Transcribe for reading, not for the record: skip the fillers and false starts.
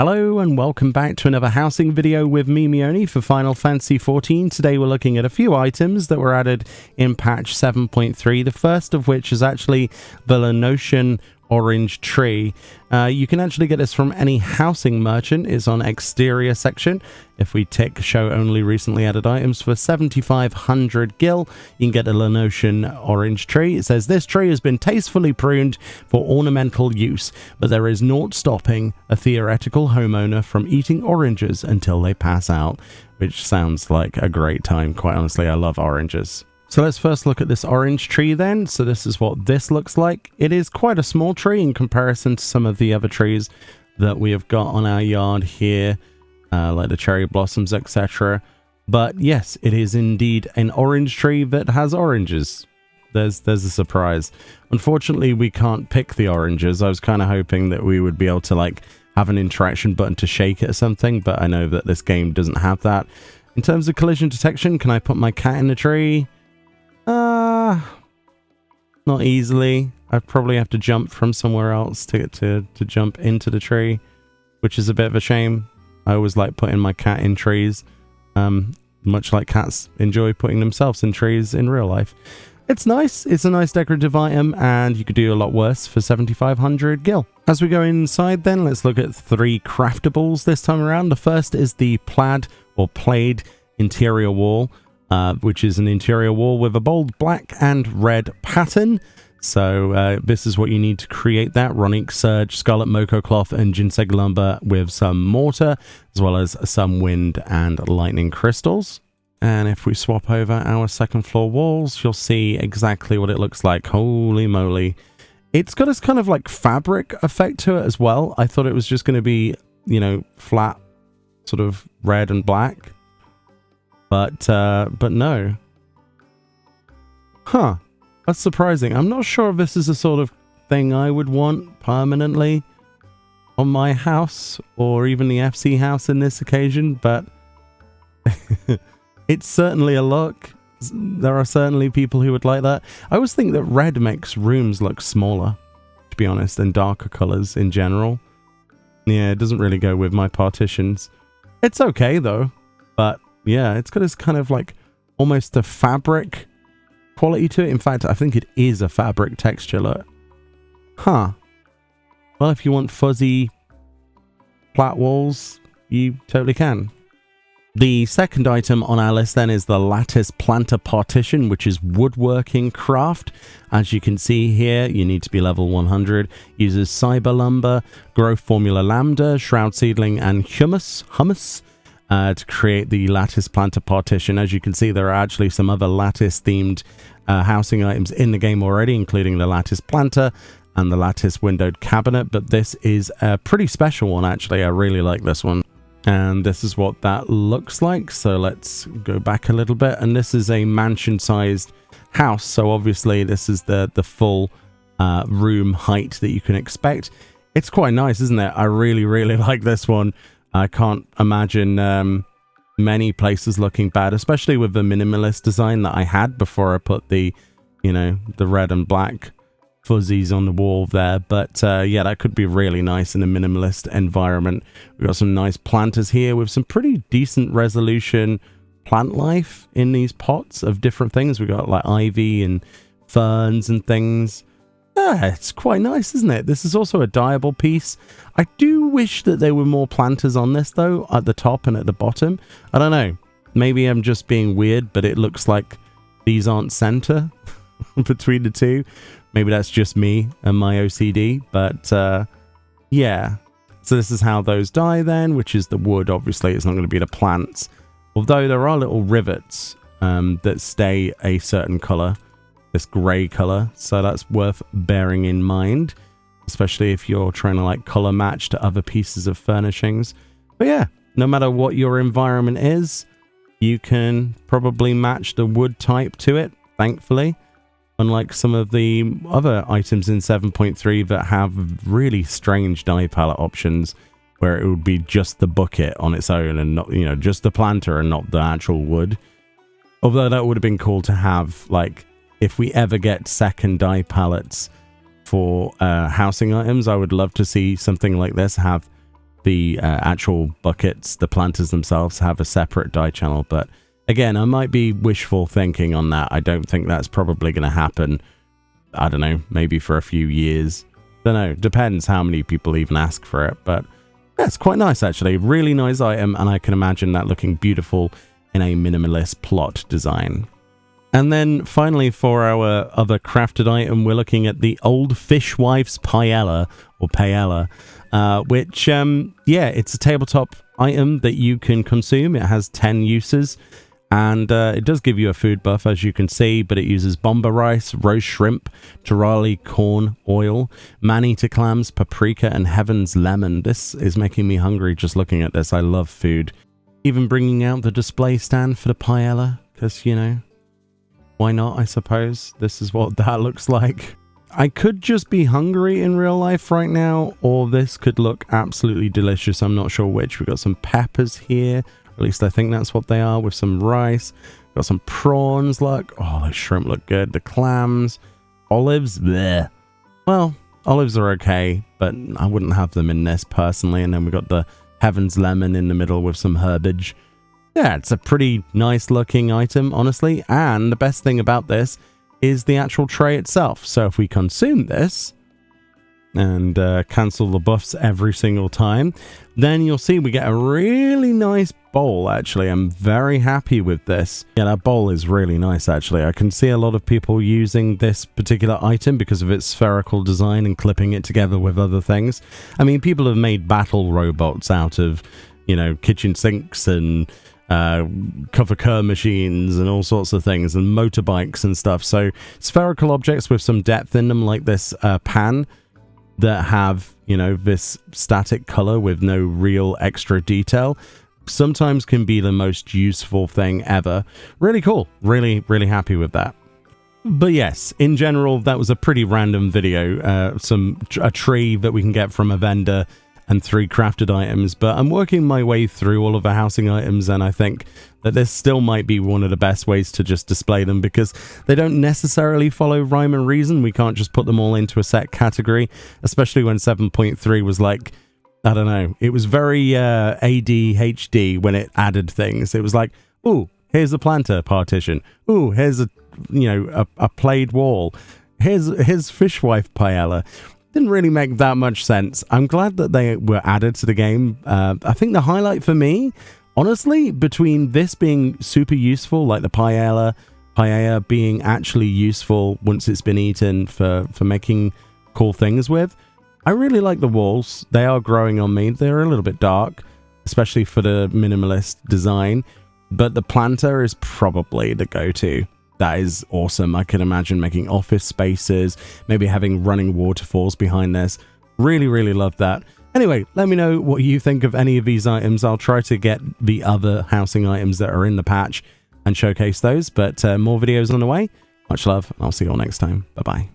Hello and welcome back to another housing video with me, Meoni, for Final Fantasy XIV. Today we're looking at a few items that were added in patch 7.3, the first of which is actually the Lattice orange tree. You can actually get this from any housing merchant. It's on exterior section. If we tick show only recently added items for 7,500 gil, you can get a Lattice orange tree. It says this tree has been tastefully pruned for ornamental use, but there is naught stopping a theoretical homeowner from eating oranges until they pass out, which sounds like a great time. Quite honestly, I love oranges. So let's first look at this orange tree then. So this is what this looks like. It is quite a small tree in comparison to some of the other trees that we have got on our yard here, like the cherry blossoms, etc. But yes, it is indeed an orange tree that has oranges. There's a surprise. Unfortunately, we can't pick the oranges. I was kind of hoping that we would be able to like have an interaction button to shake it or something, but I know that this game doesn't have that. In terms of collision detection, can I put my cat in the tree? Not easily. I'd probably have to jump from somewhere else to jump into the tree, which is a bit of a shame. I always like putting my cat in trees, much like cats enjoy putting themselves in trees in real life. It's nice. It's a nice decorative item, and you could do a lot worse for 7,500 gil. As we go inside then, let's look at 3 craftables this time around. The first is the Plaid or Plaid interior wall, which is an interior wall with a bold black and red pattern. So this is what you need to create that. Ronic Surge, Scarlet Moko Cloth, and Ginseng Lumber with some mortar, as well as some wind and lightning crystals. And if we swap over our second floor walls, you'll see exactly what it looks like. Holy moly. It's got this kind of like fabric effect to it as well. I thought it was just going to be, you know, flat, sort of red and black. But no. Huh. That's surprising. I'm not sure if this is the sort of thing I would want permanently on my house, or even the FC house in this occasion, but it's certainly a look. There are certainly people who would like that. I always think that red makes rooms look smaller, to be honest, and darker colors in general. Yeah, it doesn't really go with my partitions. It's okay though, but yeah, it's got this kind of like almost a fabric quality to it. In fact, I think it is a fabric texture look. Huh. Well, if you want fuzzy flat walls, you totally can. The second item on our list then is the Lattice Planter Partition, which is woodworking craft. As you can see here, you need to be level 100. Uses Cyber Lumber, Growth Formula Lambda, Shroud Seedling, and Hummus to create the Lattice Planter Partition. As you can see, there are actually some other lattice themed housing items in the game already, including the Lattice Planter and the Lattice Windowed Cabinet, but this is a pretty special one actually. I really like this one. And this is what that looks like. So let's go back a little bit, and this is a mansion sized house, so obviously this is the full room height that you can expect. It's quite nice, isn't it? I really like this one. I can't imagine many places looking bad, especially with the minimalist design that I had before I put the, you know, the red and black fuzzies on the wall there. But yeah, that could be really nice in a minimalist environment. We've got some nice planters here with some pretty decent resolution plant life in these pots of different things. We've got like ivy and ferns and things. It's quite nice, isn't it? This is also a dyeable piece. I do wish that there were more planters on this, though, at the top and at the bottom. I don't know. Maybe I'm just being weird, but it looks like these aren't center between the two. Maybe that's just me and my OCD, but yeah. So this is how those dye then, which is the wood. Obviously, it's not going to be the plants. Although there are little rivets that stay a certain color. This gray color, so that's worth bearing in mind, especially if you're trying to like color match to other pieces of furnishings. But yeah, no matter what your environment is, you can probably match the wood type to it, thankfully, unlike some of the other items in 7.3 that have really strange dye palette options where it would be just the bucket on its own and not, you know, just the planter and not the actual wood. Although that would have been cool to have, like, if we ever get second dye palettes for housing items, I would love to see something like this have the actual buckets, the planters themselves, have a separate dye channel. But again, I might be wishful thinking on that. I don't think that's probably going to happen. I don't know, maybe for a few years. Don't know, depends how many people even ask for it. But yeah, it's quite nice actually. Really nice item, and I can imagine that looking beautiful in a minimalist plot design. And then finally, for our other crafted item, we're looking at the Old Fishwife's Paella, or Paella, which, yeah, it's a tabletop item that you can consume. It has 10 uses, and it does give you a food buff, as you can see, but it uses bomba rice, roast shrimp, Turali corn oil, man-eater clams, paprika, and heaven's lemon. This is making me hungry just looking at this. I love food. Even bringing out the display stand for the paella, because, you know, why not, I suppose? This is what that looks like. I could just be hungry in real life right now, or this could look absolutely delicious. I'm not sure which. We've got some peppers here. At least I think that's what they are, with some rice. Got some prawns, look. Oh, those shrimp look good. The clams. Olives, bleh. Well, olives are okay, but I wouldn't have them in this personally. And then we got the heaven's lemon in the middle with some herbage. Yeah, it's a pretty nice looking item, honestly. And the best thing about this is the actual tray itself. So if we consume this and cancel the buffs every single time, then you'll see we get a really nice bowl, actually. I'm very happy with this. Yeah, that bowl is really nice, actually. I can see a lot of people using this particular item because of its spherical design and clipping it together with other things. I mean, people have made battle robots out of, you know, kitchen sinks and cover curl machines and all sorts of things, and motorbikes and stuff. So spherical objects with some depth in them, like this pan, that have, you know, this static color with no real extra detail, sometimes can be the most useful thing ever. Really cool. Really happy with that. But yes, in general, that was a pretty random video. A tree that we can get from a vendor and 3 crafted items, but I'm working my way through all of the housing items, and I think that this still might be one of the best ways to just display them, because they don't necessarily follow rhyme and reason. We can't just put them all into a set category, especially when 7.3 was like, I don't know, it was very ADHD when it added things. It was like, ooh, here's a planter partition. Ooh, here's a, you know, a Plaid Wall. Here's Fishwife Paella. Didn't really make that much sense. I'm glad that they were added to the game. I think the highlight for me, honestly, between this being super useful, like the paella being actually useful once it's been eaten for making cool things with, I really like the walls. They are growing on me. They're a little bit dark, especially for the minimalist design, but the planter is probably the go-to. That is awesome. I can imagine making office spaces, maybe having running waterfalls behind this. Really love that. Anyway, let me know what you think of any of these items. I'll try to get the other housing items that are in the patch and showcase those, but more videos on the way. Much love, and I'll see you all next time. Bye-bye.